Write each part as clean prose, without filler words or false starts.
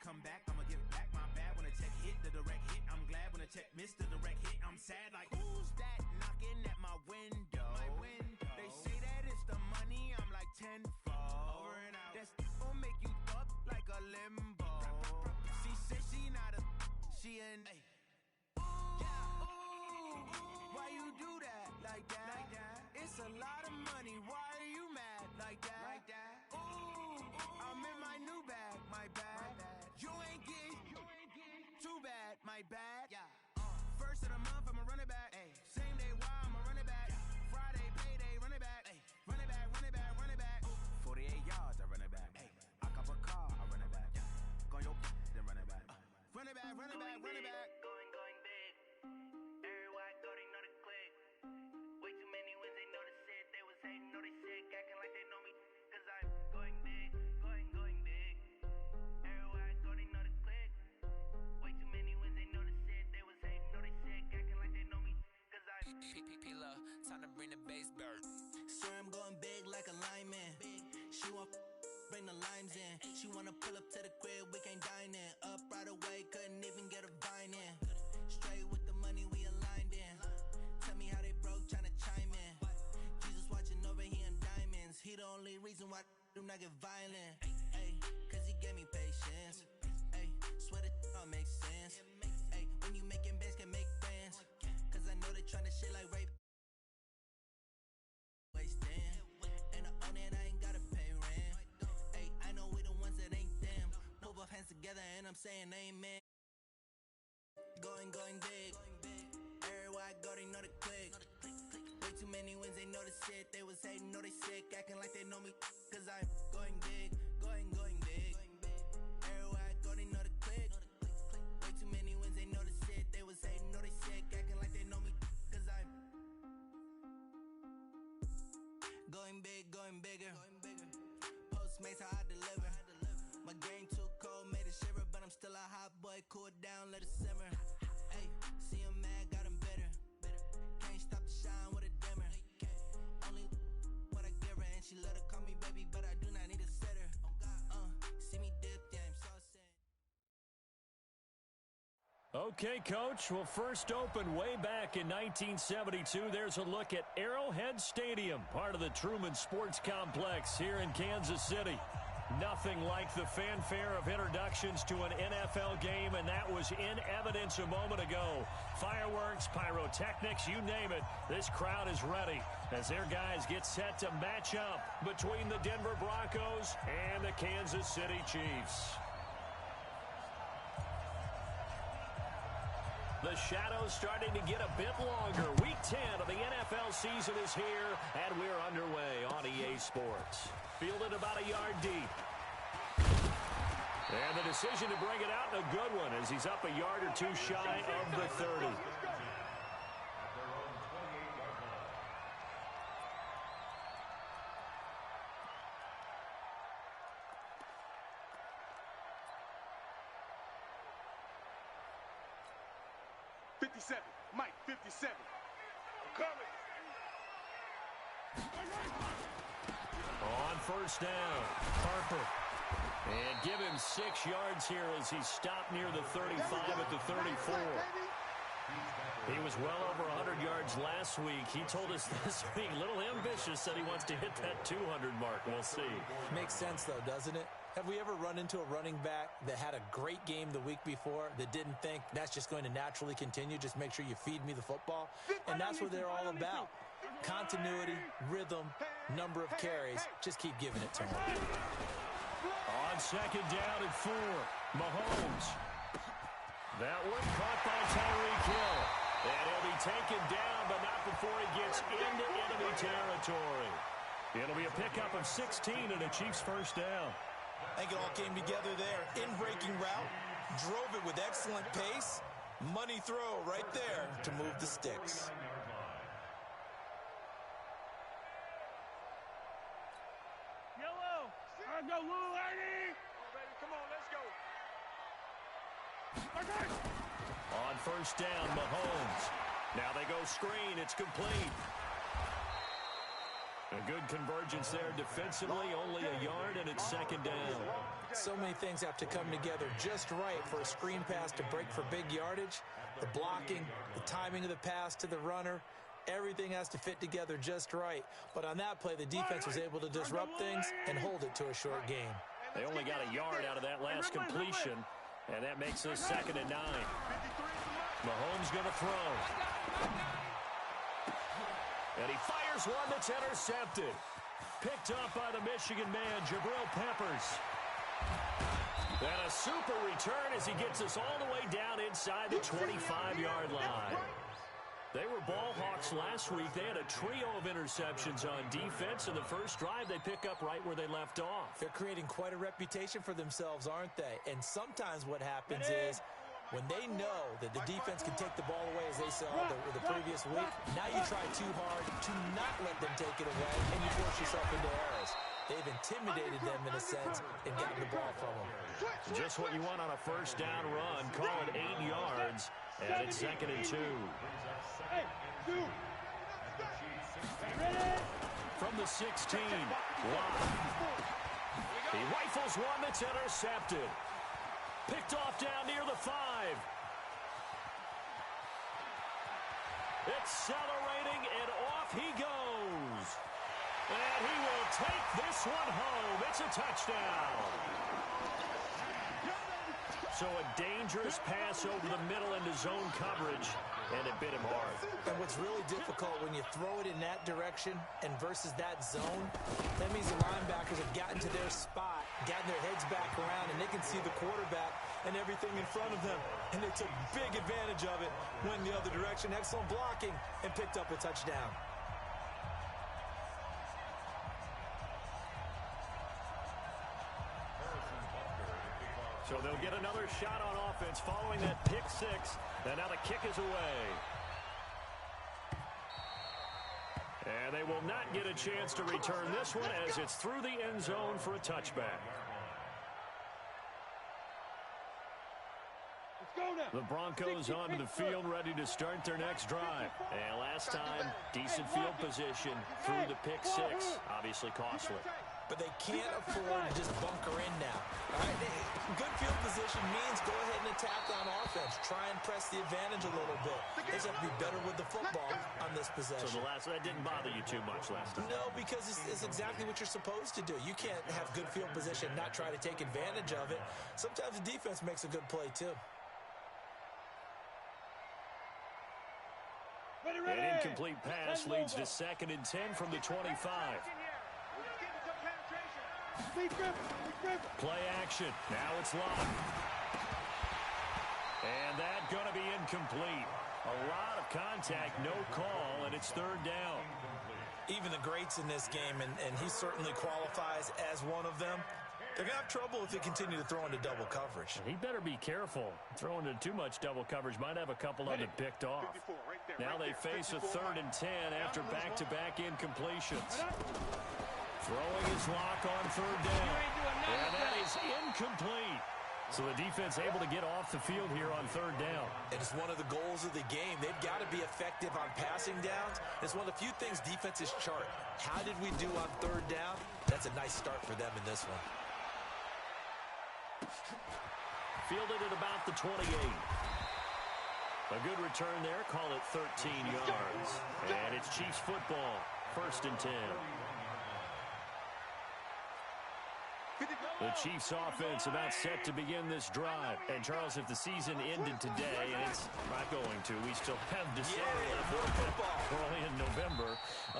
come back, I'ma give back my bad. When a check hit, the direct hit, I'm glad. When a check missed the direct hit, I'm sad. Like, who's that knocking at my window? They say that it's the money, I'm like tenfold. Over and out. That's gon' make you up like a limbo. She said she not a, she an. Why you do that like that? It's a lot of money. Why are you mad like that? Ooh, I'm in my new bag, my bad. You ain't getting too bad, my bad. First of the month, I'ma run it back. Same day, why I'ma run it back. Friday, payday, run it back. Run it back, run it back, run it back. 48 yards, I run it back. I cop a car, I run it back. Go on your then run it back. Run it back, run it back, run it back. Going big. Everywhere I go, they know the click. Way too many wins, they know the shit. They was hating, know they sick, acting like they know me. Cause I'm going big, going big. Everywhere I go, they know the click. Way too many wins, they know the shit. They was hating, know they sick, acting like they know me. Cause I'm P-P-P-Love, time to bring the bass bird. Swear I'm going big like a lineman. She want bring the limes in. She wanna pull up to the crib, we can't dine in. Up right away, couldn't even get a vine in. Straight with the money, we aligned in. Tell me how they broke, tryna chime in. Jesus watching over, he in diamonds. He the only reason why do not get violent. Ay, cause he gave me patience. Ay, swear that all makes sense. Ay, when you making bands, can make friends. Cause I know they tryna shit like rape. Wasting. And I own it, I ain't gotta pay rent. Ay, I know we the ones that ain't them. Pull both hands together and I'm saying amen. Going big. Everywhere I go, they know the click. Way too many wins, they know the shit. They was hating, know they sick, acting like they know me. Cause I'm going big, going big. Everywhere I go, they know the click. Way too many wins, they know the shit. They was hating, know they sick, acting like they know me. Cause I'm going big, going bigger. Postmates how I deliver. My game too cold, made it shiver, but I'm still a hot boy. Cool it down, let it simmer. Hey, see him mad, got him bitter. Can't stop the shine with a dimmer. Only what I give her, and she let her call me baby, but I do not need a sitter. See me dip, yeah, I'm so sad. Okay, Coach. Well, first opened way back in 1972. There's a look at Arrowhead Stadium, part of the Truman Sports Complex here in Kansas City. Nothing like the fanfare of introductions to an NFL game, and that was in evidence a moment ago. Fireworks, pyrotechnics, you name it. This crowd is ready as their guys get set to match up between the Denver Broncos and the Kansas City Chiefs. The shadows starting to get a bit longer. Week 10 of the NFL season is here, and we're underway on EA Sports. Fielded about a yard deep. And the decision to bring it out, a good one, as he's up a yard or two shy of the 30. Mike, 57. I'm coming. On first down, Harper. And give him 6 yards here as he stopped near the 35 at the 34. He was well over 100 yards last week. He told us this week, a little ambitious, said he wants to hit that 200 mark. We'll see. Makes sense, though, doesn't it? Have we ever run into a running back that had a great game the week before that didn't think that's just going to naturally continue? Just make sure you feed me the football. And that's what they're all about. Continuity, rhythm, number of carries. Just keep giving it to him. On second down and 4, Mahomes. That one caught by Tyreek Hill. And he'll be taken down, but not before he gets into enemy territory. It'll be a pickup of 16 and a Chiefs first down. I think it all came together there. In-breaking route, drove it with excellent pace. Money throw right there to move the sticks. Yellow. I go, little lady. Come on, let's go. On first down, Mahomes. Now they go screen. It's complete. A good convergence there defensively. Only a yard, and it's second down. So many things have to come together just right for a screen pass to break for big yardage. The blocking, the timing of the pass to the runner, everything has to fit together just right. But on that play, the defense was able to disrupt things and hold it to a short gain. They only got a yard out of that last completion, and that makes us 2nd and 9. Mahomes going to throw. And he fires one that's intercepted. Picked up by the Michigan man, Jabril Peppers. And a super return as he gets us all the way down inside the 25-yard line. They were ball hawks last week. They had a trio of interceptions on defense. In the first drive, they pick up right where they left off. They're creating quite a reputation for themselves, aren't they? And sometimes what happens is when they know that the defense can take the ball away, as they saw the previous week, now you try too hard to not let them take it away, and you force yourself into errors. They've intimidated them in a sense and gotten the ball from them. Just what you want on a first down run. Call it 8 yards, and it's 2nd and 2. From the 16, Locke. He rifles one that's intercepted. Picked off down near the 5. Accelerating, and off he goes. And he will take this one home. It's a touchdown. So a dangerous pass over the middle into zone coverage, and it bit him hard. And what's really difficult when you throw it in that direction and versus that zone, that means the linebackers have gotten to their spot, gotten their heads back around, and they can see the quarterback and everything in front of them. And they took big advantage of it, went the other direction, excellent blocking, and picked up a touchdown. So they'll get another shot on offense following that pick 6. And now the kick is away. And they will not get a chance to return this one as it's through the end zone for a touchback. The Broncos onto the field, ready to start their next drive. And last time, decent field position through the pick 6. Obviously costly. But they can't afford to just bunker in now. All right? Good field position means go ahead and attack on offense. Try and press the advantage a little bit. They just have to be better with the football on this possession. So that didn't bother you too much last time? No, because it's exactly what you're supposed to do. You can't have good field position and not try to take advantage of it. Sometimes the defense makes a good play, too. An incomplete pass leads to 2nd and 10 from the 25. Play action. Now it's Locke. And that going to be incomplete. A lot of contact, no call, and it's 3rd down. Even the greats in this game, and he certainly qualifies as one of them, they're going to have trouble if they continue to throw into double coverage. He better be careful. Throwing into too much double coverage might have a couple of them picked off. Now they face a 3rd and 10 after back-to-back incompletions. Throwing his Locke on 3rd down. And that is incomplete. So the defense able to get off the field here on 3rd down. It's one of the goals of the game. They've got to be effective on passing downs. It's one of the few things defenses chart. How did we do on 3rd down? That's a nice start for them in this one. Fielded at about the 28. A good return there. Call it 13 yards. And it's Chiefs football. 1st and 10. The Chiefs offense about set to begin this drive. And Charles, if the season ended today, and it's not going to, we still have December left. We're only in November.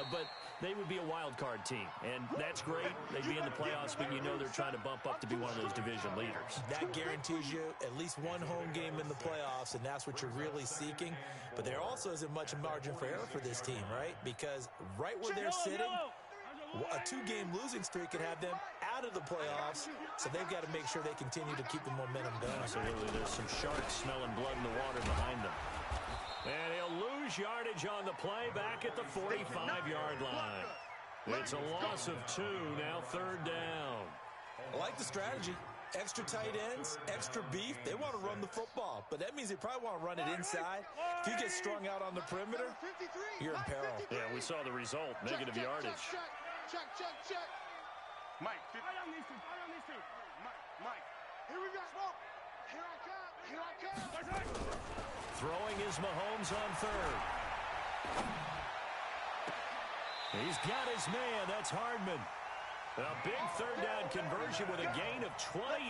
But they would be a wild card team. And that's great. They'd be in the playoffs, but you know they're trying to bump up to be one of those division leaders. That guarantees you at least one home game in the playoffs, and that's what you're really seeking. But there also isn't much margin for error for this team, right? Because right where they're sitting, a 2-game losing streak could have them out of the playoffs, so they've got to make sure they continue to keep the momentum going. Absolutely. There's some sharks smelling blood in the water behind them. And he'll lose yardage on the play back at the 45-yard line. It's a loss of 2, now 3rd down. I like the strategy. Extra tight ends, extra beef. They want to run the football, but that means they probably want to run it inside. If you get strung out on the perimeter, you're in peril. Yeah, we saw the result, negative yardage. Check. Mike, Throwing is Mahomes on third. He's got his man. That's Hardman. A big third down conversion with a gain of 28.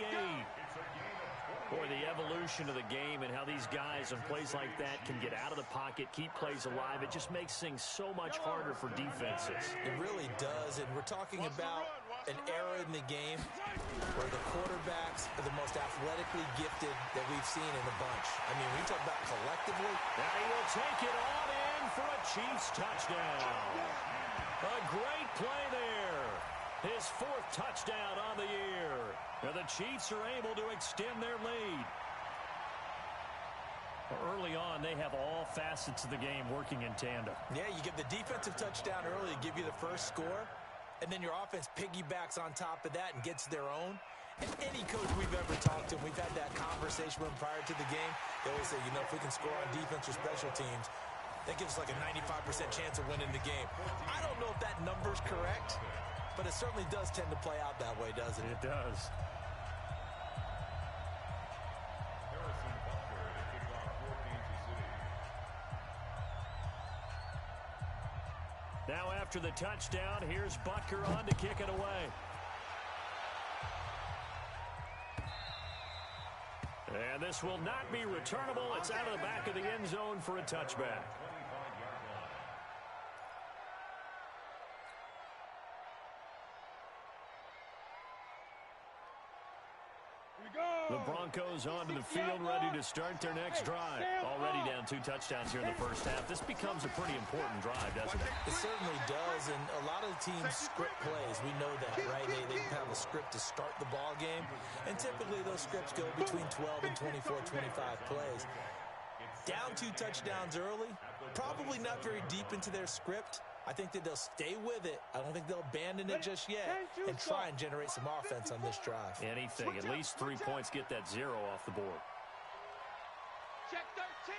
Boy, the evolution of the game and how these guys on plays like that can get out of the pocket, keep plays alive, it just makes things so much harder for defenses. It really does, and we're talking about an era in the game where the quarterbacks are the most athletically gifted that we've seen in a bunch. I mean, when you talk about collectively. Now he will take it on in for a Chiefs touchdown. A great play there. His fourth touchdown on the year. Now the Chiefs are able to extend their lead. Early on, they have all facets of the game working in tandem. Yeah, you get the defensive touchdown early to give you the first score, and then your offense piggybacks on top of that and gets their own. And any coach we've ever talked to, we've had that conversation with them prior to the game, they always say, you know, if we can score on defense or special teams, that gives us like a 95% chance of winning the game. I don't know if that number's correct, but it certainly does tend to play out that way, doesn't it? It does. Now after the touchdown, here's Butker on to kick it away. And this will not be returnable. It's out of the back of the end zone for a touchback. The Broncos onto the field, ready to start their next drive. Already down 2 touchdowns here in the first half. This becomes a pretty important drive, doesn't it? It certainly does, and a lot of the teams script plays. We know that, right? They have a script to start the ball game, and typically those scripts go between 12 and 24, 25 plays. Down 2 touchdowns early, probably not very deep into their script. I think that they'll stay with it. I don't think they'll abandon it just yet and try and generate some offense on this drive. Anything. At least 3 points, get that 0 off the board. Check 13.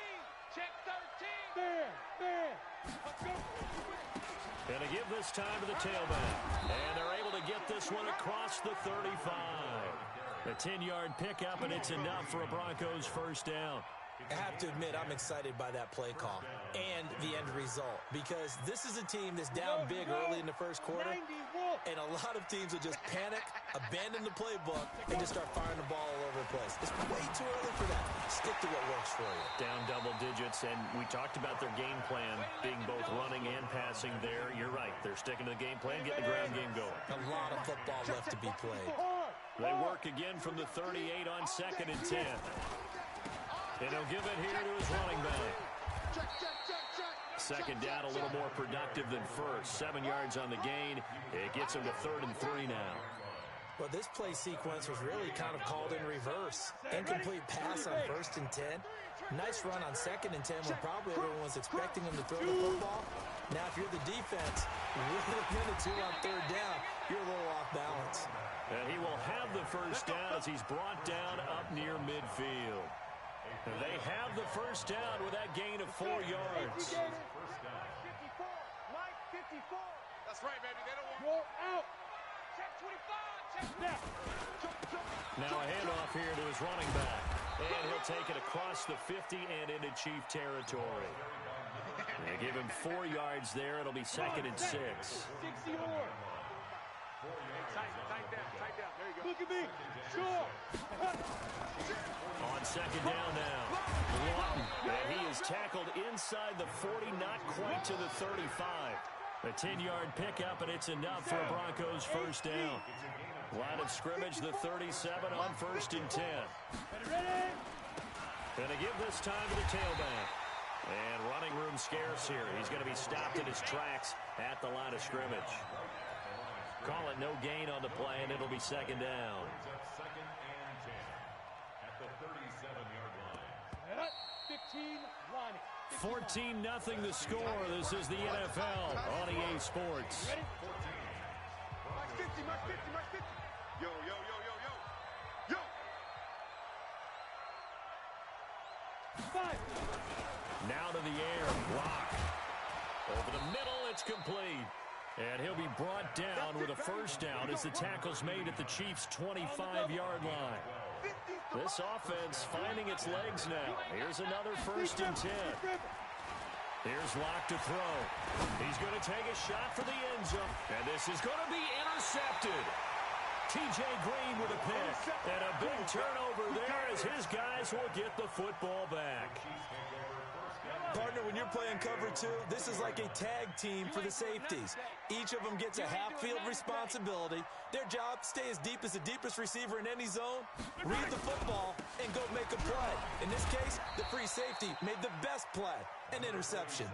Check 13. There. Let's go. Going to give this time to the tailback. And they're able to get this one across the 35. A 10-yard pickup, and it's enough for a Broncos first down. I have to admit, I'm excited by that play call and the end result, because this is a team that's down big early in the first quarter, and a lot of teams will just panic, abandon the playbook, and just start firing the ball all over the place. It's way too early for that. Stick to what works for you. Down double digits, and we talked about their game plan being both running and passing there. You're right. They're sticking to the game plan, getting the ground game going. A lot of football left to be played. They work again from the 38 on 2nd and 10. And he'll give it here to his running back. Second down, a little more productive than first. 7 yards on the gain. It gets him to 3rd and 3 now. Well, this play sequence was really kind of called in reverse. Incomplete pass on 1st and 10. Nice run on 2nd and 10 when probably everyone was expecting him to throw the football. Now, if you're the defense, with a minute 2 on 3rd down, you're a little off balance. And he will have the first down as he's brought down up near midfield. And they have the first down with that gain of 4 yards. 54. Mike, 54. That's right, baby. They don't want out. Check 25. Check snap. Now a handoff here to his running back. And he'll take it across the 50 and into Chief territory. They give him 4 yards there. It'll be 2nd and 6. 60 more. Tight down. There you go. Look at me. Sure. On 2nd down now. Lawton. And he is tackled inside the 40, not quite to the 35. A 10-yard pickup, and it's enough for a Broncos first down. Line of scrimmage, the 37 on 1st and 10. Gonna give this time to the tailback. And running room scarce here. He's going to be stopped in his tracks at the line of scrimmage. Call it no gain on the play, and it'll be 2nd down. 14-0 the score. This is the NFL on EA Sports. Ready? Mark 50. Yo. Now to the air. Block. Over the middle, it's complete. And he'll be brought down with a first down as the tackle's made at the Chiefs' 25-yard line. This offense finding its legs now. Here's another 1st and 10. Here's Locke to throw. He's going to take a shot for the end zone. And this is going to be intercepted. T.J. Green with a pick. And a big turnover there as his guys will get the football back. Partner, when you're playing cover 2, this is like a tag team for the safeties. Each of them gets a half-field responsibility. Their job, stay as deep as the deepest receiver in any zone, read the football, and go make a play. In this case, the free safety made the best play, an interception.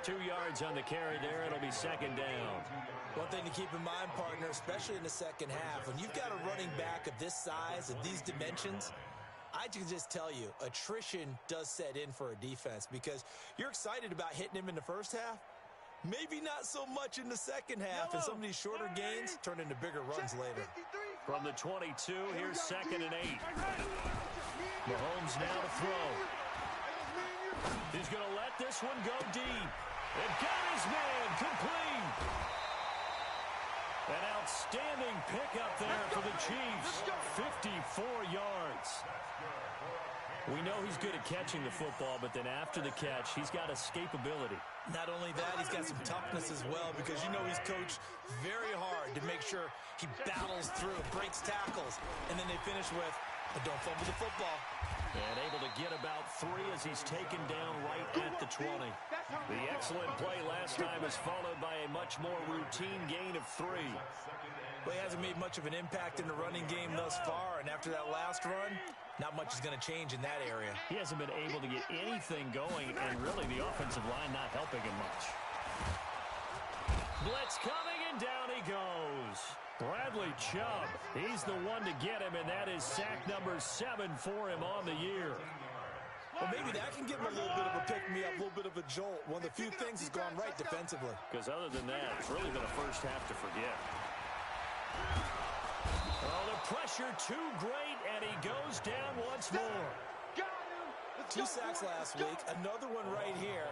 2 yards on the carry there. It'll be 2nd down. One thing to keep in mind, partner, especially in the second half, when you've got a running back of this size, of these dimensions, I can just tell you, attrition does set in for a defense because you're excited about hitting him in the first half. Maybe not so much in the second half, and some of these shorter gains turn into bigger runs later. From the 22, here's 2nd and 8. Mahomes now to throw. He's going to let this one go deep. And got his man complete. An outstanding pickup there for the Chiefs. 54 yards. We know he's good at catching the football, but then after the catch, he's got escapability. Not only that, he's got some toughness as well because you know he's coached very hard to make sure he battles through, breaks tackles, and then they finish with, don't fumble the football. And able to get about 3 as he's taken down right at the 20. The excellent play last time is followed by a much more routine gain of 3. Well, he hasn't made much of an impact in the running game thus far, and after that last run, not much is going to change in that area. He hasn't been able to get anything going, and really the offensive line not helping him much. Blitz coming, and down he goes. Bradley Chubb, he's the one to get him, and that is sack number 7 for him on the year. Well, maybe that can give him a little bit of a pick-me-up, a little bit of a jolt. One of the few things has gone right defensively. Because other than that, it's really been a first half to forget. Oh, the pressure too great, and he goes down once more. 2 sacks last week, another one right here.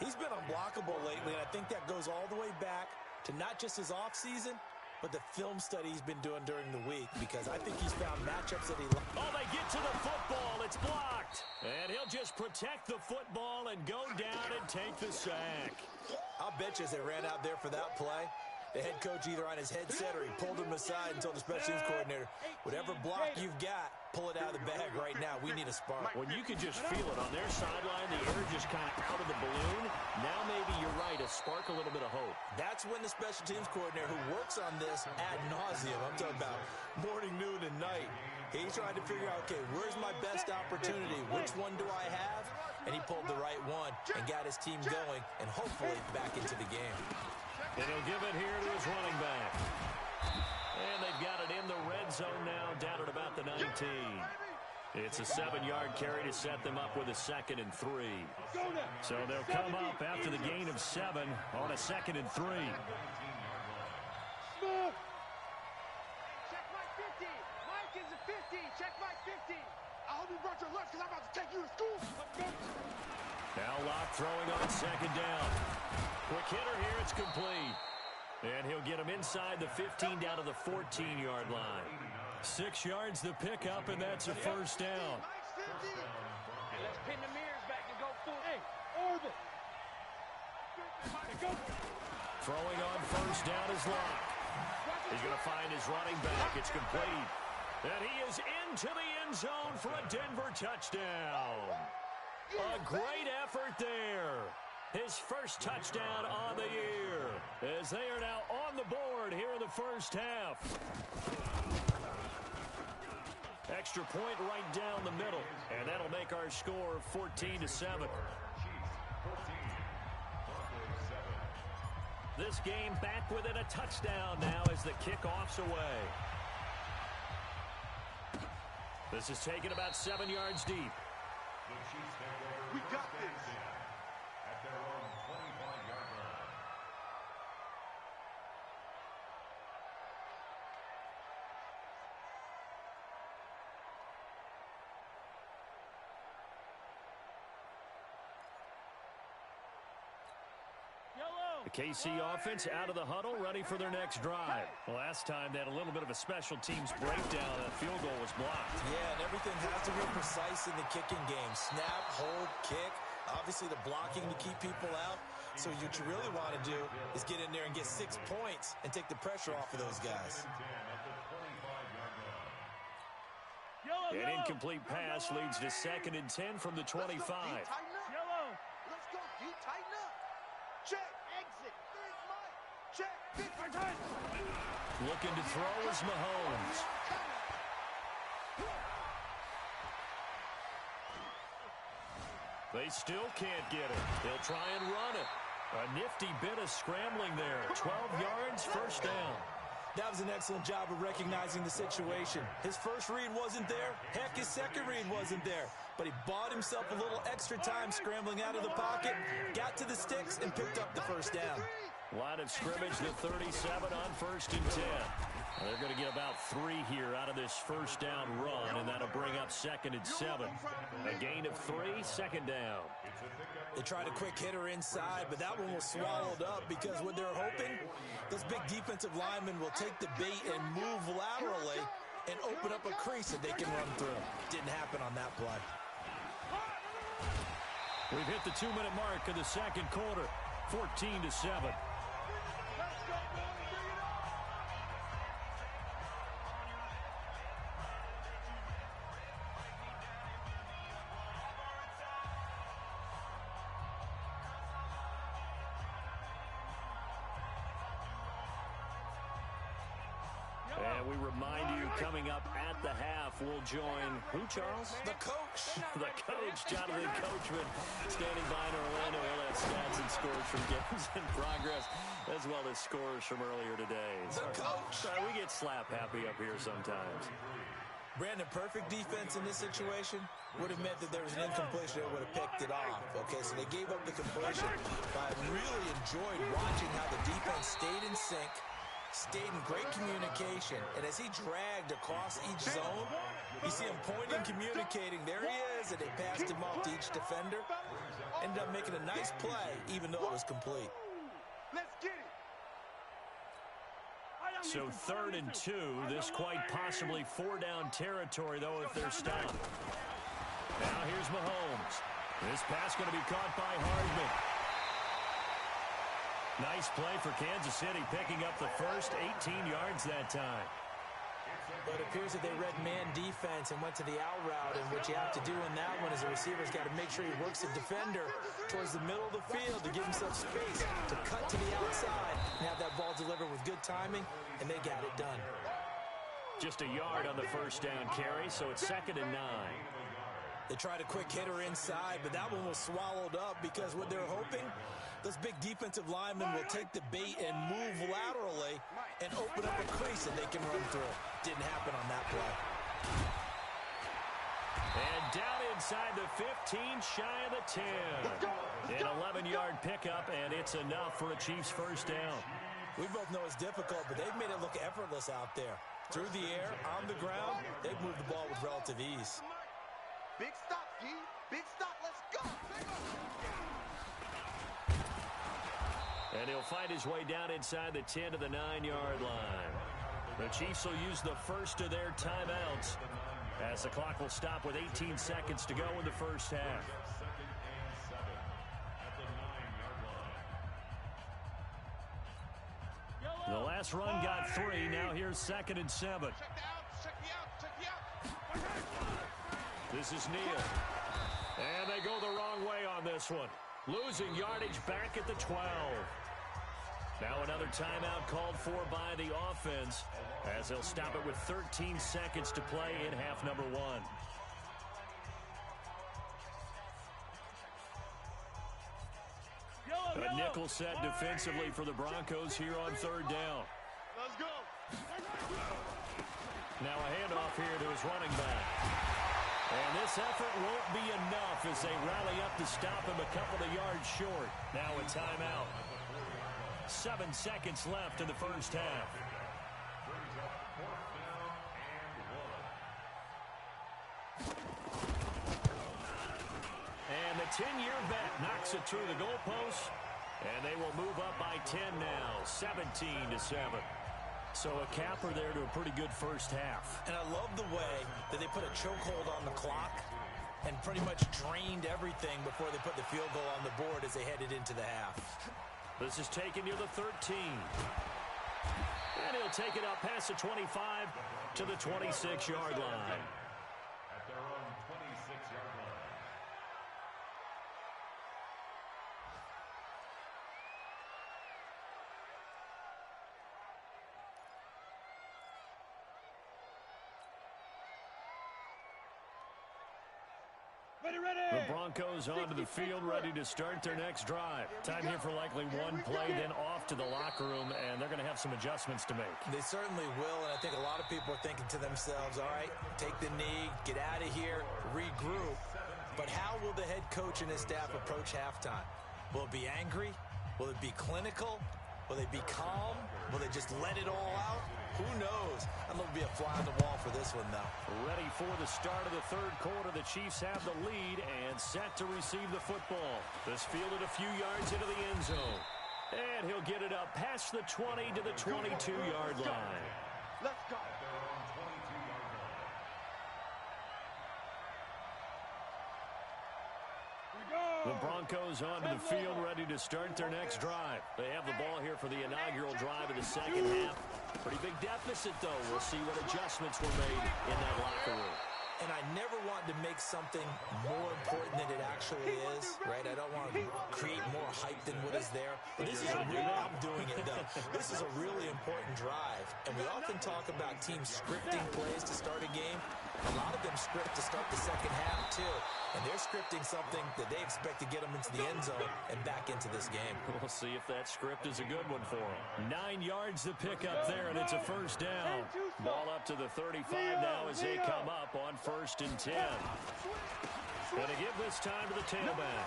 He's been unblockable lately, and I think that goes all the way back to not just his offseason, but the film study he's been doing during the week, because I think he's found matchups that he likes. Oh, they get to the football. It's blocked. And he'll just protect the football and go down and take the sack. I'll bet you as they ran out there for that play, the head coach either on his headset or he pulled him aside and told the special teams coordinator, whatever block you've got, pull it out of the bag right now. We need a spark. When you could just feel it on their sideline, the air just kind of out of the balloon. Now maybe you're right, a spark, a little bit of hope. That's when the special teams coordinator who works on this ad nauseum, I'm talking about morning, noon, and night, he's trying to figure out, okay, where's my best opportunity? Which one do I have? And he pulled the right one and got his team going and hopefully back into the game. And he'll give it here to his running back. And they've got it in the red zone now, down at about the 19. It's a 7-yard carry to set them up with a 2nd and 3. So they'll come up after the gain of 7 on a 2nd and 3. Check my 50. Mike is a 50. Check my 50. I hope you brought your lunch because I'm about to take you to school. Now Locke throwing on 2nd down. Quick hitter here, it's complete. And he'll get him inside the 15 down to the 14-yard line. 6 yards the pickup, and that's a 1st down. Let's pin the mirrors back and go full. Hey, orbit. Throwing on 1st down is Locke. He's going to find his running back. It's complete. And he is into the end zone for a Denver touchdown. A great effort there. His first touchdown on the year as they are now on the board here in the first half. Extra point right down the middle, and that'll make our score 14-7. This game back within a touchdown now as the kickoff's away. This is taken about 7 yards deep. We got this. At their own 25-yard line. The KC offense out of the huddle, ready for their next drive. Last time, they had a little bit of a special teams breakdown. That field goal was blocked. Yeah, and everything has to be precise in the kicking game. Snap, hold, kick. Obviously, the blocking to keep people out. So what you really want to do is get in there and get 6 points and take the pressure off of those guys. An incomplete pass leads to 2nd and 10 from the 25. Yellow. Let's go, D. Tighten up. Check. Exit. There's Mike. Check. Looking to throw is Mahomes. They still can't get it. They'll try and run it. A nifty bit of scrambling there. 12 yards, first down. That was an excellent job of recognizing the situation. His first read wasn't there. Heck, his second read wasn't there. But he bought himself a little extra time scrambling out of the pocket, got to the sticks, and picked up the first down. Line of scrimmage, the 37 on 1st and 10. They're going to get about 3 here out of this first down run, and that'll bring up 2nd and 7. A gain of 3, 2nd down. They tried a quick hitter inside, but that one was swallowed up because what they're hoping, those big defensive linemen will take the bait and move laterally and open up a crease that they can run through. Didn't happen on that play. We've hit the 2-minute mark of the second quarter, 14-7. And we remind you, coming up at the half, we'll join who, Charles? The coach. The coach, Jonathan Coachman, standing by in Orlando. He'll have stats and scores from games in progress, as well as scores from earlier today. The coach. We get slap happy up here sometimes. Brandon, perfect defense in this situation would have meant that there was an incompletion that would have picked it off. Okay, so they gave up the completion. But I really enjoyed watching how the defense stayed in sync, stayed in great communication, and as he dragged across each zone, you see him pointing, communicating. There he is, and they passed him off to each defender. Ended up making a nice play, even though it was complete. Let's get it. So 3rd and 2, this quite possibly 4-down territory, though, if they're stopped. Now here's Mahomes. This pass going to be caught by Hardman. Nice play for Kansas City, picking up the first 18 yards that time. But it appears that they read man defense and went to the out route, and what you have to do in that one is the receiver's got to make sure he works the defender towards the middle of the field to give himself space to cut to the outside and have that ball delivered with good timing, and they got it done. Just a yard on the first down carry, so it's 2nd and 9. They tried a quick hitter inside, but that one was swallowed up because what they're hoping, those big defensive linemen will take the bait and move laterally and open up a crease that they can run through. Didn't happen on that play. And down inside the 15, shy of the 10. An 11-yard pickup, and it's enough for a Chiefs first down. We both know it's difficult, but they've made it look effortless out there. Through the air, on the ground, they've moved the ball with relative ease. Big stop, D. Big stop. Let's go. And he'll find his way down inside the 10 to the 9-yard line. The Chiefs will use the first of their timeouts as the clock will stop with 18 seconds to go in the first half. The last run got 3. Now here's 2nd and 7. Check the out. This is Neal. And they go the wrong way on this one. Losing yardage back at the 12. Now another timeout called for by the offense as they'll stop it with 13 seconds to play in half number 1. A nickel set defensively for the Broncos here on 3rd down. Let's go. Now a handoff here to his running back. And this effort won't be enough as they rally up to stop him a couple of yards short. Now a timeout. 7 seconds left in the first half. And the 10-year vet knocks it through the goalpost. And they will move up by 10 now, 17-7. So a capper there to a pretty good first half. And I love the way that they put a chokehold on the clock and pretty much drained everything before they put the field goal on the board as they headed into the half. This is taken near the 13. And he'll take it up past the 25 to the 26-yard line. At their own 26-yard line. The Broncos onto the field, ready to start their next drive. Time here for likely one play, then off to the locker room, and they're going to have some adjustments to make. They certainly will, and I think a lot of people are thinking to themselves, all right, take the knee, get out of here, regroup. But how will the head coach and his staff approach halftime? Will it be angry? Will it be clinical? Will they be calm? Will they just let it all out? Who knows? I'm going to be a fly on the wall for this one, though. Ready for the start of the third quarter. The Chiefs have the lead and set to receive the football. This fielded a few yards into the end zone. And he'll get it up past the 20 to the 22-yard line. Let's go. The Broncos onto the field, ready to start their next drive. They have the ball here for the inaugural drive of the second half. Pretty big deficit, though. We'll see what adjustments were made in that locker room. And I never want to make something more important than it actually is, right? I don't want to create more hype than what is there. But this is a really, I'm doing it, though. This is a really important drive. And we often talk about teams scripting plays to start a game. A lot of them script to start the second half, too. And they're scripting something that they expect to get them into the end zone and back into this game. We'll see if that script is a good one for them. 9 yards to pick up there, and it's a first down. Ball up to the 35 now as they come up on 1st and 10. Going to give this time to the tailback.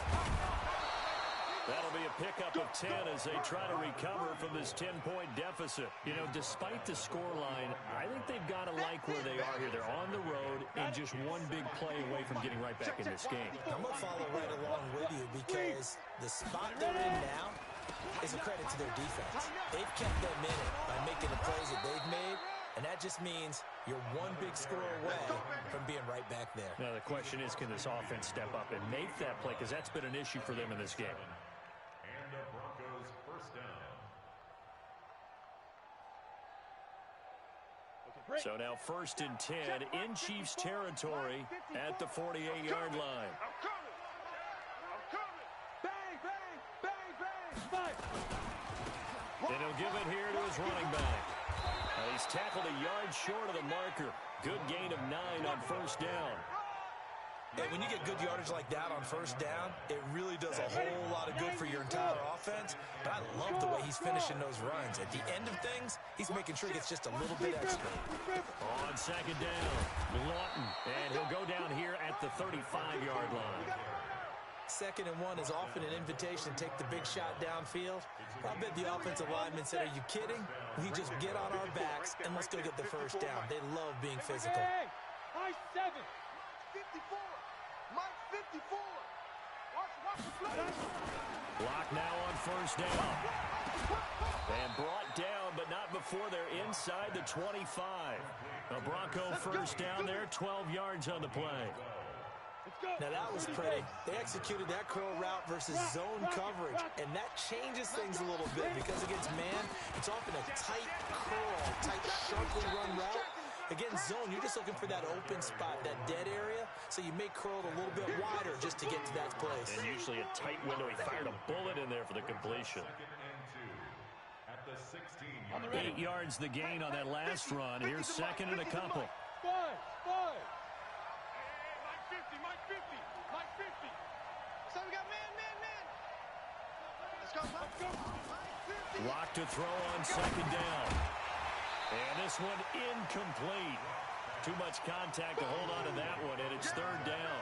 That'll be a pickup of 10 as they try to recover from this 10-point deficit. You know, despite the scoreline, I think they've got to like where they are here. They're on the road and just one big play away from getting right back in this game. I'm going to follow right along with you because the spot they're in now is a credit to their defense. They've kept them in it by making the plays that they've made. And that just means you're one big score away from being right back there. Now, the question is, can this offense step up and make that play? Because that's been an issue for them in this game. And the Broncos first down. So now 1st and 10 in Chiefs territory at the 48-yard line. I'm coming. I'm coming. Bang, bang, bang, bang, bang. And he'll give it here to his running back. He's tackled a yard short of the marker. Good gain of 9 on 1st down. And when you get good yardage like that on 1st down, it really does a whole lot of good for your entire offense. But I love the way he's finishing those runs. At the end of things, he's making sure he gets just a little bit extra. On 2nd down, Lawton. And he'll go down here at the 35-yard line. 2nd and 1 is often an invitation to take the big shot downfield. I bet the offensive lineman said, are you kidding? We just get on our backs and let's go get the 1st down. They love being physical. High 7. 54. Mike 54. Watch the play. Block now on 1st down. And brought down, but not before they're inside the 25. A Bronco 1st down there, 12 yards on the play. Now that was pretty. They executed that curl route versus zone coverage, and that changes things a little bit because against man, it's often a tight curl, tight, sharply run route. Against zone, you're just looking for that open spot, that dead area, so you may curl it a little bit wider just to get to that place. And usually a tight window. He fired a bullet in there for the completion. 2nd and 2 at the 16-yard line. 8 yards the gain on that last run. Here's 2nd and a couple. 5. Mike 50. Mike 50. So we got man. Let's go. Mike 50. Lock to throw on 2nd down. And this one incomplete. Too much contact to hold on to that one, and it's 3rd down.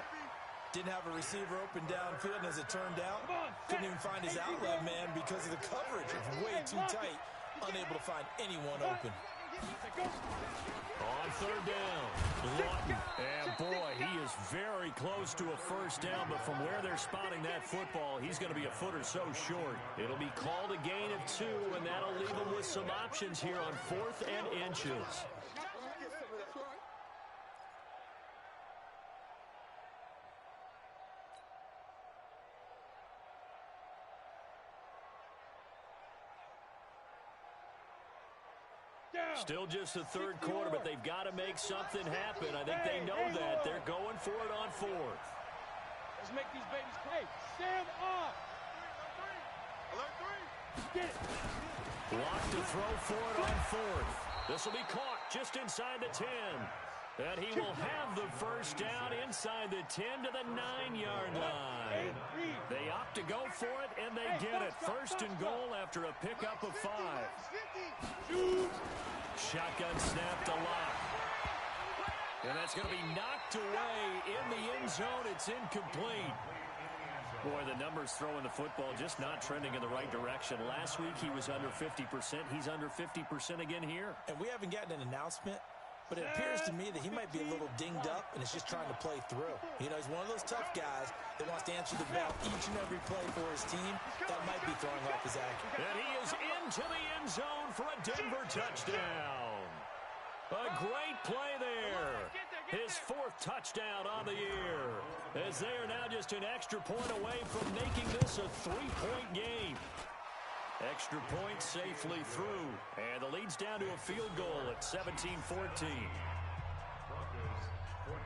Didn't have a receiver open downfield, and as it turned out, couldn't even find his outlet man because of the coverage. It's way too tight, unable to find anyone open. On 3rd down. Lawton. And boy, he is very close to a first down, but from where they're spotting that football, he's going to be a foot or so short. It'll be called a gain of 2, and that'll leave him with some options here on 4th and inches. Still just the third quarter, but they've got to make something happen. I think they know that. They're going for it on 4th. Let's make these babies pay. Stand up. Alert 3. Get it. Block to throw for it on 4th. This will be caught just inside the 10. And he will have the first down inside the 10 to the 9-yard line. They opt to go for it, and they get it. First and goal after a pickup of 5. Shotgun snap to Locke. And that's going to be knocked away in the end zone. It's incomplete. Boy, the numbers throwing the football just not trending in the right direction. Last week he was under 50%. He's under 50% again here. And we haven't gotten an announcement, but it appears to me that he might be a little dinged up and is just trying to play through. You know, he's one of those tough guys that wants to answer the bell each and every play for his team. That might be throwing off his accuracy. And he is into the end zone for a Denver touchdown. A great play there. His 4th touchdown on the year. As they are now just an extra point away from making this a 3-point game. Extra point safely through. And the lead's down to a field goal at 17-14. Broncos 14.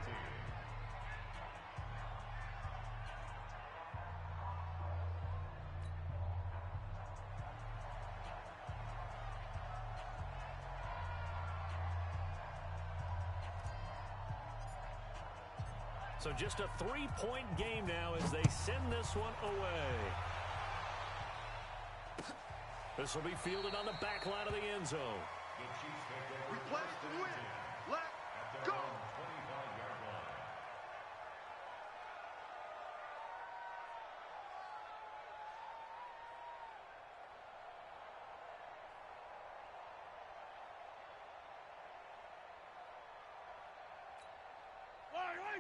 So just a 3-point game now as they send this one away. This will be fielded on the back line of the end zone. We play to win. Let's go.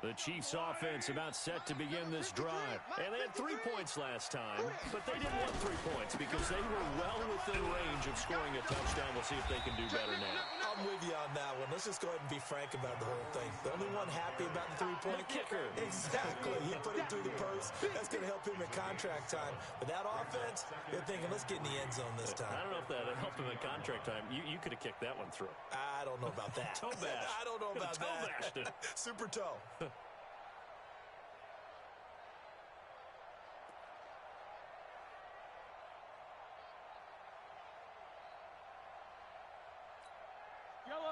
The Chiefs offense about set to begin this drive. And they had 3 points last time, but they didn't want 3 points because they were well within range of scoring a touchdown. We'll see if they can do better now. I'm with you on that one. Let's just go ahead and be frank about the whole thing. The only one happy about the 3-point kicker. Exactly. He put it through the purse. That's going to help him in contract time. But that offense, they're thinking, let's get in the end zone this time. I don't know if that helped him in contract time. You could have kicked that one through. I don't know about that. Toe bash. I don't know about toe that. bashed it. Super toe.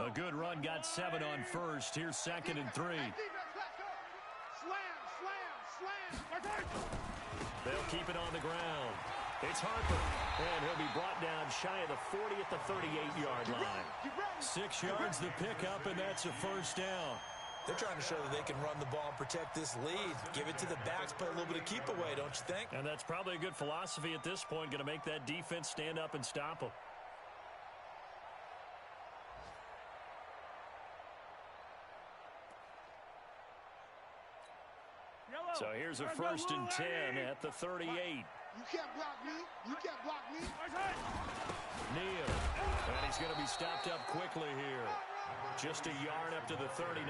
A good run, got 7 on first. Here's 2nd and 3. They'll keep it on the ground. It's Harper, and he'll be brought down shy of the 40 at the 38-yard line. 6 yards the pickup, and that's a first down. They're trying to show that they can run the ball and protect this lead. Give it to the backs, play a little bit of keep away, don't you think? And that's probably a good philosophy at this point, going to make that defense stand up and stop them. So here's a 1st and 10 at the 38. You can't block me. You can't block me. Neal. And he's going to be stopped up quickly here. Just a yard up to the 39.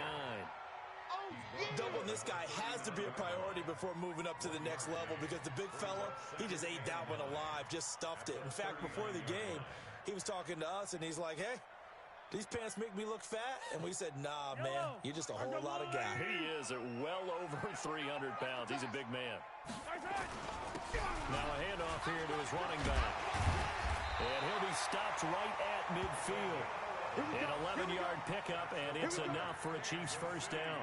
Doubling this guy has to be a priority before moving up to the next level because the big fella, he just ate that one alive, just stuffed it. In fact, before the game, he was talking to us, and he's like, hey, these pants make me look fat? And we said, nah, man, you're just a whole lot of guy. He is at well over 300 pounds. He's a big man. Now a handoff here to his running back. And he'll be stopped right at midfield. An 11-yard pickup, and it's enough for a Chiefs first down.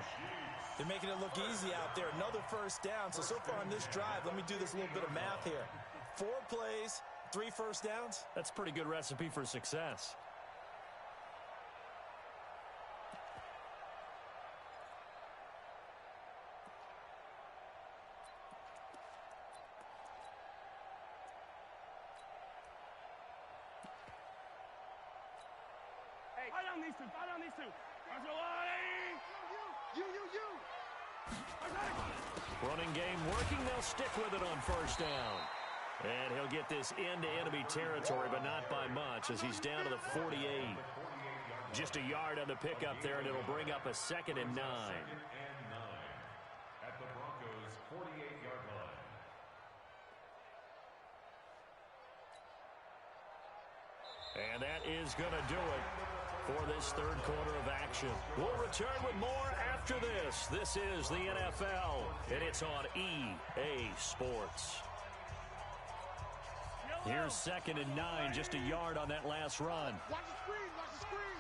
They're making it look easy out there. Another first down. So far on this drive, let me do this little bit of math here. 4 plays, 3 first downs. That's a pretty good recipe for success. Fight on these two. Fight on these two. Running game working. They'll stick with it on first down. And he'll get this into enemy territory, but not by much as he's down to the 48. Just a yard on the pickup there, and it'll bring up a 2nd and 9. At the Broncos' 48-yard line. And that is going to do it for this third quarter of action. We'll return with more after this. This is the NFL, and it's on EA Sports. Here's 2nd and 9, just a yard on that last run. Watch the screen, watch the screen.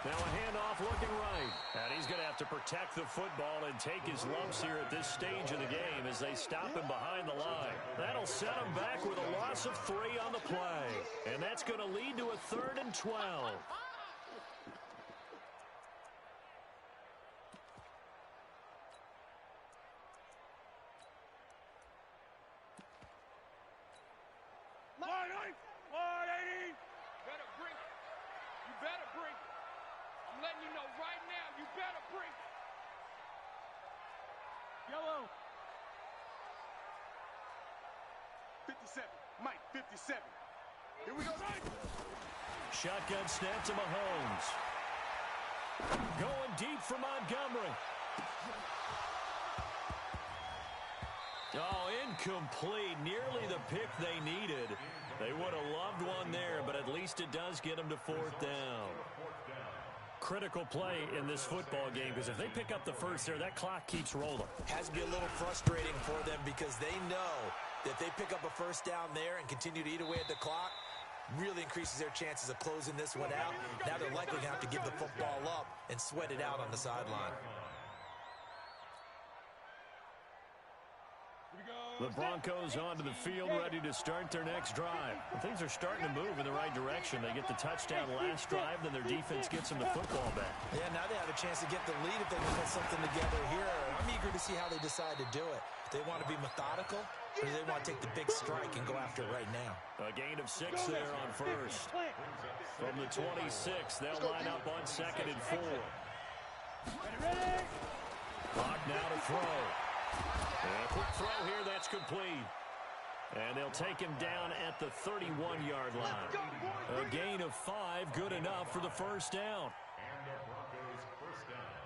Now a handoff looking right. And he's going to have to protect the football and take his lumps here at this stage of the game as they stop him behind the line. That'll set him back with a loss of 3 on the play. And that's going to lead to a 3rd and 12. Yellow. 57. Mike, 57. Here we go. Shotgun snap to Mahomes. Going deep for Montgomery. Oh, incomplete. Nearly the pick they needed. They would have loved one there, but at least it does get them to 4th down. Critical play in this football game because if they pick up the first there, that clock keeps rolling. Has to be a little frustrating for them because they know that they pick up a first down there and continue to eat away at the clock, really increases their chances of closing this one out. Now they're likely going to have to give the football up and sweat it out on the sideline. The Broncos onto the field, ready to start their next drive. Things are starting to move in the right direction. They get the touchdown last drive, then their defense gets them the football back. Yeah, now they have a chance to get the lead if they can put something together here. I'm eager to see how they decide to do it. They want to be methodical, or do they want to take the big strike and go after it right now? A gain of 6 there on first. From the 26, they'll line up on 2nd and 4. Clock now to throw. And a quick throw here, that's complete. And they'll take him down at the 31-yard line. A gain of 5, good enough for the first down. And the Broncos' first down.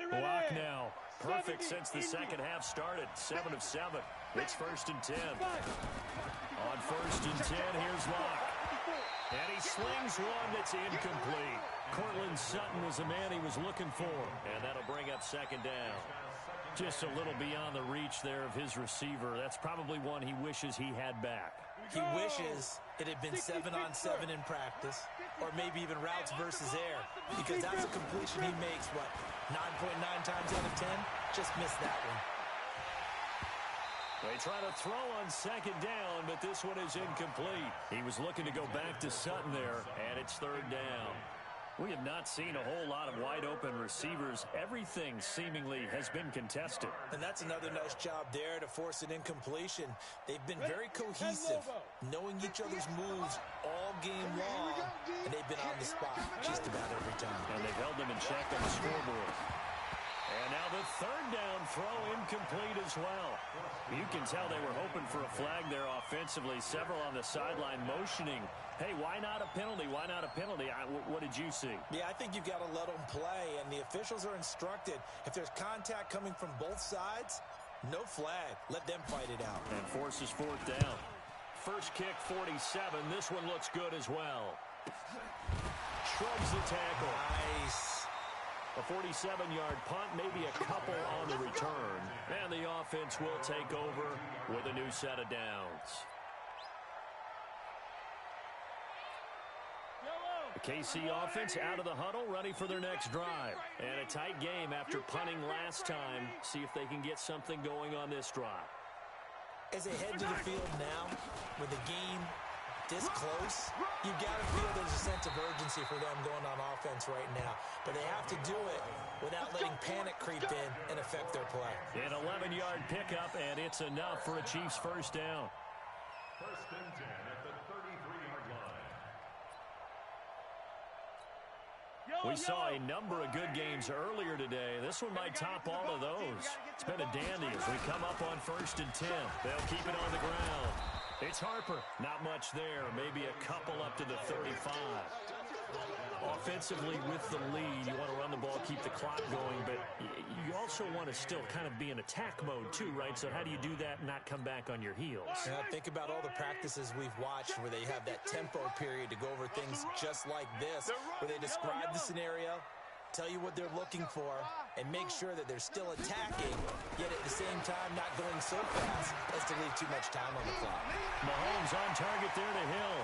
Block now. Perfect since the second half started. 7 of 7. It's 1st and 10. On 1st and 10, here's Locke. And he slings one that's incomplete. Cortland Sutton was the man he was looking for. And that'll bring up 2nd down. Just a little beyond the reach there of his receiver. That's probably one he wishes he had back. He wishes it had been 7-on-7 in practice, or maybe even routes versus air, because that's a completion he makes, 9.9 times out of 10? Just missed that one. They try to throw on 2nd down, but this one is incomplete. He was looking to go back to Sutton there, and it's 3rd down. We have not seen a whole lot of wide-open receivers. Everything seemingly has been contested. And that's another nice job there to force an incompletion. They've been very cohesive, knowing each other's moves all game long, and they've been on the spot just about every time. And they've held them in check on the scoreboard. And now the 3rd down throw incomplete as well. You can tell they were hoping for a flag there offensively. Several on the sideline motioning, hey, why not a penalty? Why not a penalty? What did you see? Yeah, I think you've got to let them play, and the officials are instructed. If there's contact coming from both sides, no flag. Let them fight it out. And forces 4th down. First kick, 47. This one looks good as well. Shrugs the tackle. Nice. A 47-yard punt, maybe a couple on the return. And the offense will take over with a new set of downs. The KC offense out of the huddle, ready for their next drive. And a tight game after punting last time. See if they can get something going on this drive. As they head to the field now, with the game this close, you've got to feel there's a sense of urgency for them going on offense right now. But they have to do it without letting panic creep in and affect their play. An 11-yard pickup, and it's enough for a Chiefs first down. First and 10 at the 33-yard line. We saw a number of good games earlier today. This one might top all of those. It's been a dandy as we come up on first and 10. They'll keep it on the ground. It's Harper. Not much there. Maybe a couple up to the 35. Offensively with the lead, you want to run the ball, keep the clock going, but you also want to still kind of be in attack mode too, right? So how do you do that and not come back on your heels? Think about all the practices we've watched where they have that tempo period to go over things just like this, where they describe the scenario, tell you what they're looking for, and make sure that they're still attacking, yet at the same time not going so fast as to leave too much time on the clock. Mahomes on target there to Hill.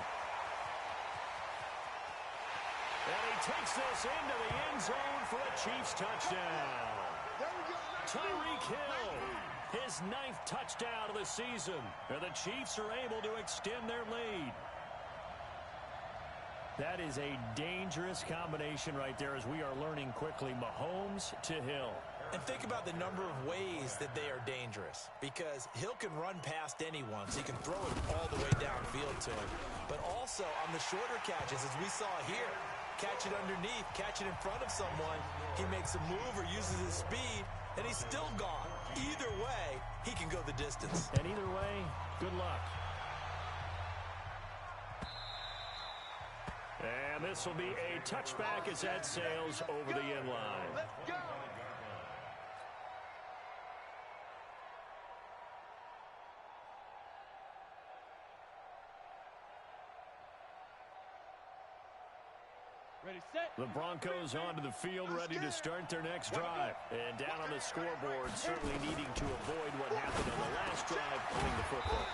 And he takes this into the end zone for a Chiefs touchdown. Tyreek Hill, his 9th touchdown of the season. And the Chiefs are able to extend their lead. That is a dangerous combination right there as we are learning quickly. Mahomes to Hill. And think about the number of ways that they are dangerous, because Hill can run past anyone, so he can throw it all the way downfield to him. But also on the shorter catches, as we saw here, catch it underneath, catch it in front of someone, he makes a move or uses his speed, and he's still gone. Either way, he can go the distance. And either way, good luck. And this will be a touchback as that sails over the end line. Let's go. Ready, set. The Broncos onto the field, ready to start their next drive. And down on the scoreboard, certainly needing to avoid what happened on the last drive, punting the football.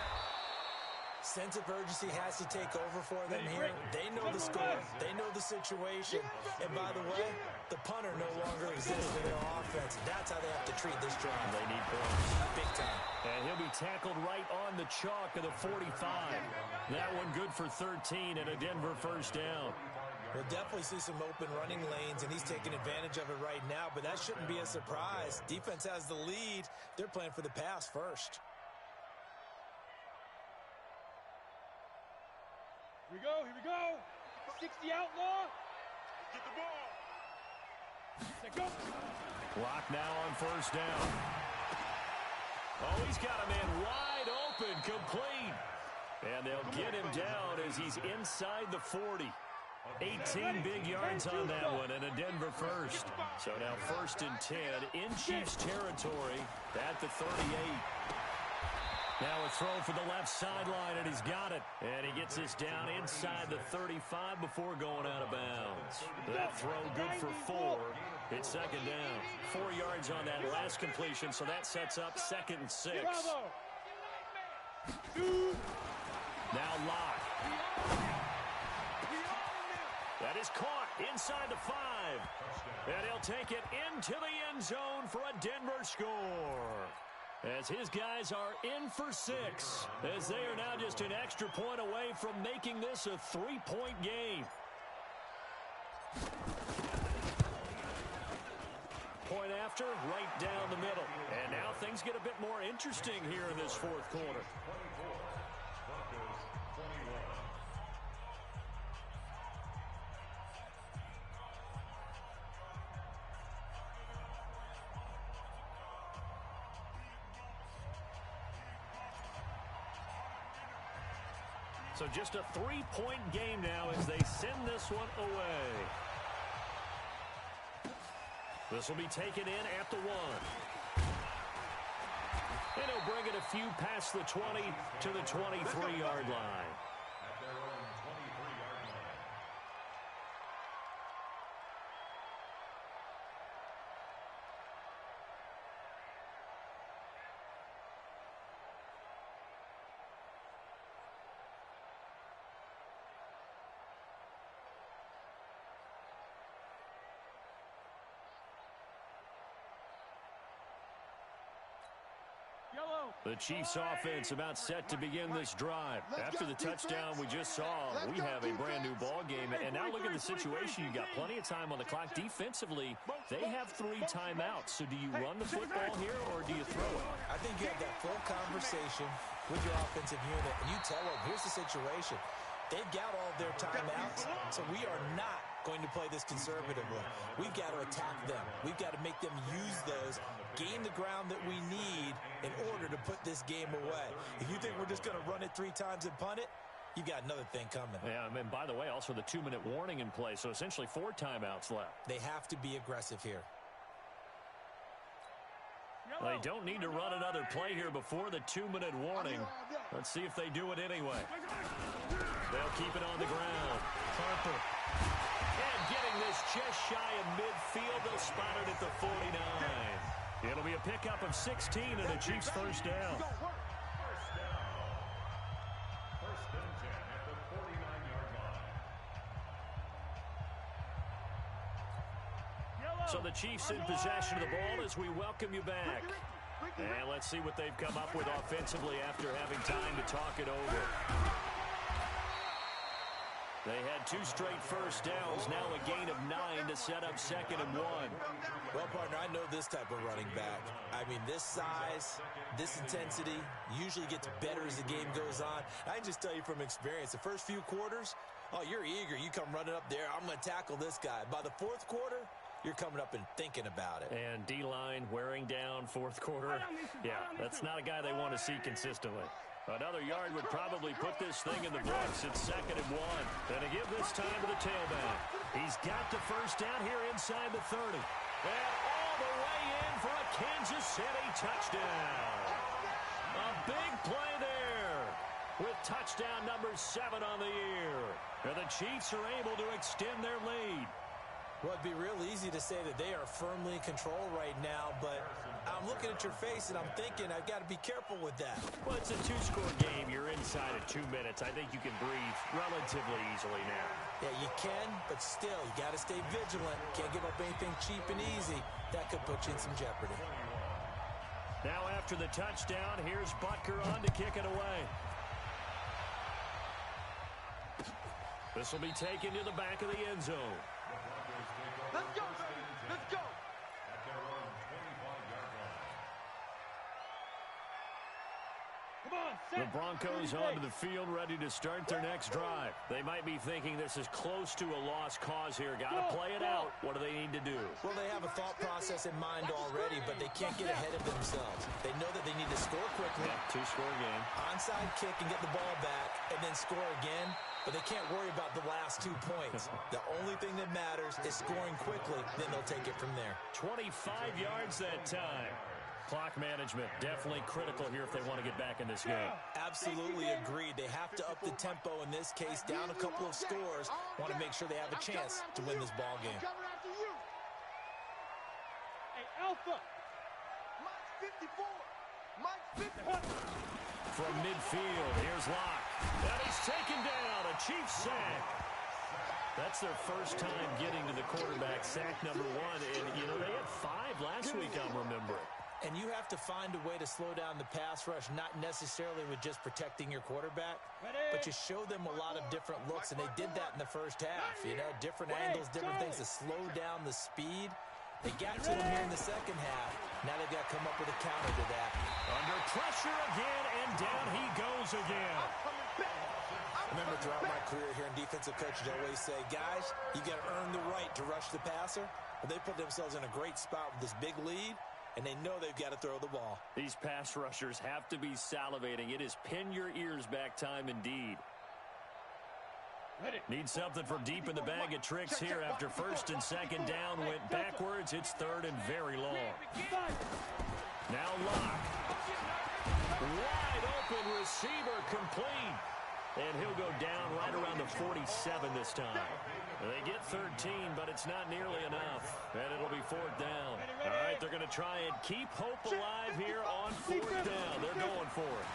Sense of urgency has to take over for them here. They know the score. They know the situation. And by the way, the punter no longer exists in their offense. That's how they have to treat this drive. They need points. Big time. And he'll be tackled right on the chalk of the 45. That one good for 13 and a Denver first down. We'll definitely see some open running lanes, and he's taking advantage of it right now, but that shouldn't be a surprise. Defense has the lead. They're playing for the pass first. Here we go. 60 outlaw. Get the ball. Let's go. Clock now on first down. Oh, he's got a man wide open, complete. And they'll get him down as he's inside the 40. 18 big yards on that one and a Denver first. So now first and 10 in Chiefs territory at the 38. Now a throw for the left sideline, and he's got it. And he gets this down inside the 35 before going out of bounds. That throw good for 4. It's second down. 4 yards on that last completion, so that sets up second and 6. Now Locke. That is caught inside the 5. And he'll take it into the end zone for a Denver score. As his guys are in for 6, as they are now just an extra point away from making this a 3-point game. Point after, right down the middle. And now things get a bit more interesting here in this fourth quarter. So just a 3-point game now as they send this one away. This will be taken in at the 1. And he'll bring it a few past the 20 to the 23-yard line. At their own 23-yard line. The Chiefs offense about set to begin this drive. After the touchdown we just saw, we have a brand new ball game. And now look at the situation. You got plenty of time on the clock. Defensively, they have 3 timeouts. So do you run the football here or do you throw it? I think you have that full conversation. with your offensive unit, and you tell them, here's the situation. They've got all of their timeouts, so we are not going to play this conservatively. We've got to attack them. We've got to make them use those, gain the ground that we need in order to put this game away. If you think we're just going to run it 3 times and punt it, you've got another thing coming. Yeah, and by the way, also the 2-minute warning in play, so essentially 4 timeouts left. They have to be aggressive here. They don't need to run another play here before the 2-minute warning. Let's see if they do it anyway. They'll keep it on the ground. Harper. And getting this just shy of midfield. They'll spot it at the 49. It'll be a pickup of 16 and a Chiefs first down. First and 10 at the 49-yard line. So the Chiefs in possession of the ball as we welcome you back. And let's see what they've come up with offensively after having time to talk it over. They had 2 straight first downs, now a gain of 9 to set up 2nd and 1. Well, partner, I know this type of running back. I mean, this size, this intensity usually gets better as the game goes on. I can just tell you from experience, the first few quarters, oh, you're eager. You come running up there, I'm going to tackle this guy. By the 4th quarter, you're coming up and thinking about it. And D-line wearing down 4th quarter. Yeah, that's not a guy they want to see consistently. Another yard would probably put this thing in the books. It's 2nd and 1. And to give this time to the tailback. He's got the first down here inside the 30. And all the way in for a Kansas City touchdown. A big play there with touchdown number 7 on the year. And the Chiefs are able to extend their lead. Well, it'd be real easy to say that they are firmly in control right now, but I'm looking at your face and I'm thinking I've got to be careful with that. Well, it's a 2-score game. You're inside of 2 minutes. I think you can breathe relatively easily now. Yeah, you can, but still, you got to stay vigilant. Can't give up anything cheap and easy. That could put you in some jeopardy. Now after the touchdown, here's Butker on to kick it away. This will be taken to the back of the end zone. Let's go, baby. Let's go. At their own 25-yard line. The Broncos onto the field, ready to start their next drive. They might be thinking this is close to a lost cause here. Got to play it out. What do they need to do? Well, they have a thought process in mind already, but they can't get ahead of themselves. They know that they need to score quickly. Yeah, 2-score game. Onside kick and get the ball back, and then score again. But they can't worry about the last 2 points. The only thing that matters is scoring quickly. Then they'll take it from there. 25 yards that time. Clock management definitely critical here if they want to get back in this game. Absolutely agreed. They have to up the tempo in this case, down a couple of scores. Want to make sure they have a chance to win this ball game. Hey, Alpha. Mike's 54. Mike's 54. From midfield, here's Locke. And he's taken down, a Chiefs sack. That's their first time getting to the quarterback, sack number 1. And, you know, they had 5 last week, I'm remembering. And you have to find a way to slow down the pass rush, not necessarily with just protecting your quarterback, but you show them a lot of different looks, and they did that in the first half. You know, different angles, different things to slow down the speed. They got to him here in the second half. Now they've got to come up with a counter to that. Under pressure again, and down he goes again. Remember, throughout my career here in defensive coaches, I always say, guys, you got to earn the right to rush the passer. Well, they put themselves in a great spot with this big lead, and they know they've got to throw the ball. These pass rushers have to be salivating. It is pin your ears back time indeed. Need something from deep in the bag of tricks here after first and second down went backwards. It's 3rd and very long. Now Locke. Wide open receiver complete. And he'll go down right around the 47 this time. They get 13, but it's not nearly enough. And it'll be 4th down. All right, they're going to try and keep hope alive here on 4th down. They're going for it.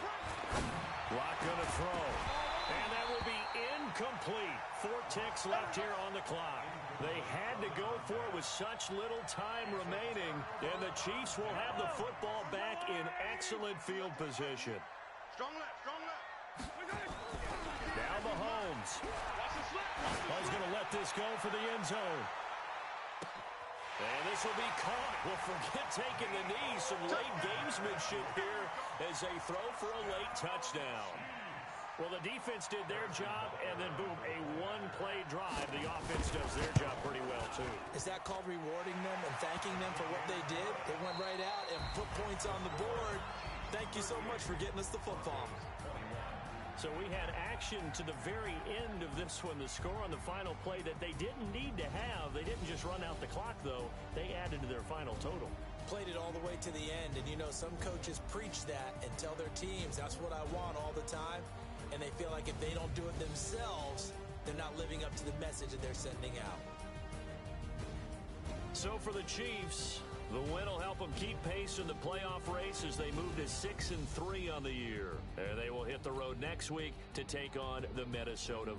Locke going to throw. And that will be incomplete. 4 ticks left here on the clock. They had to go for it with such little time remaining. And the Chiefs will have the football back in excellent field position. Strong left, strong left. Now Mahomes. He's going to let this go for the end zone. And this will be caught. Well, forget taking the knee. Some late gamesmanship here as they throw for a late touchdown. Well, the defense did their job, and then, boom, a one-play drive. The offense does their job pretty well, too. Is that called rewarding them and thanking them for what they did? They went right out and put points on the board. Thank you so much for getting us the football. So we had action to the very end of this one. The score on the final play that they didn't need to have. They didn't just run out the clock, though. They added to their final total. Played it all the way to the end, and, you know, some coaches preach that and tell their teams, that's what I want all the time. And they feel like if they don't do it themselves, they're not living up to the message that they're sending out. So for the Chiefs, the win will help them keep pace in the playoff race as they move to 6-3 on the year. And they will hit the road next week to take on the Minnesota